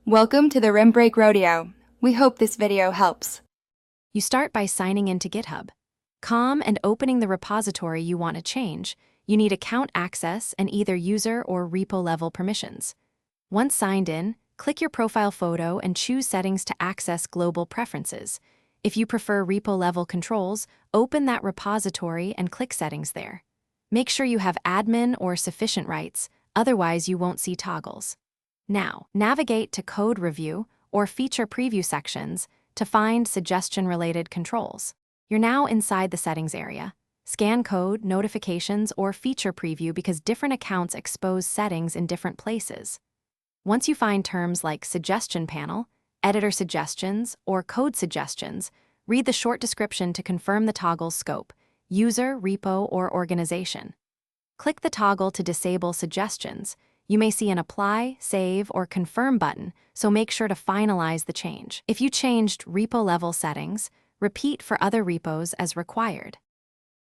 Welcome to the Rim Break Rodeo. We hope this video helps. You start by signing into GitHub. Calm and opening the repository you want to change, you need account access and either user or repo level permissions. Once signed in, click your profile photo and choose settings to access global preferences. If you prefer repo level controls, open that repository and click settings there. Make sure you have admin or sufficient rights, otherwise you won't see toggles. Now, navigate to Code Review or Feature Preview sections to find suggestion-related controls. You're now inside the settings area. Scan code, notifications, or feature preview because different accounts expose settings in different places. Once you find terms like Suggestion Panel, Editor Suggestions, or Code Suggestions, read the short description to confirm the toggle's scope, user, repo, or organization. Click the toggle to disable suggestions. You may see an Apply, Save, or Confirm button, so make sure to finalize the change. If you changed repo level settings, repeat for other repos as required.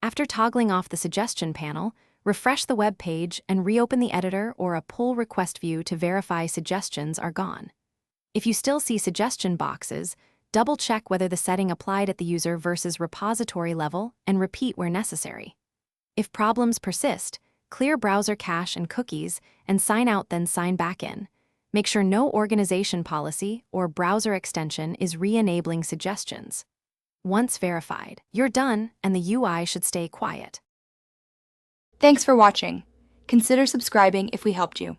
After toggling off the suggestion panel, refresh the web page and reopen the editor or a pull request view to verify suggestions are gone. If you still see suggestion boxes, double-check whether the setting applied at the user versus repository level and repeat where necessary. If problems persist, clear browser cache and cookies and sign out, then sign back in. Make sure no organization policy or browser extension is re-enabling suggestions. Once verified, you're done and the UI should stay quiet. Thanks for watching. Consider subscribing if we helped you.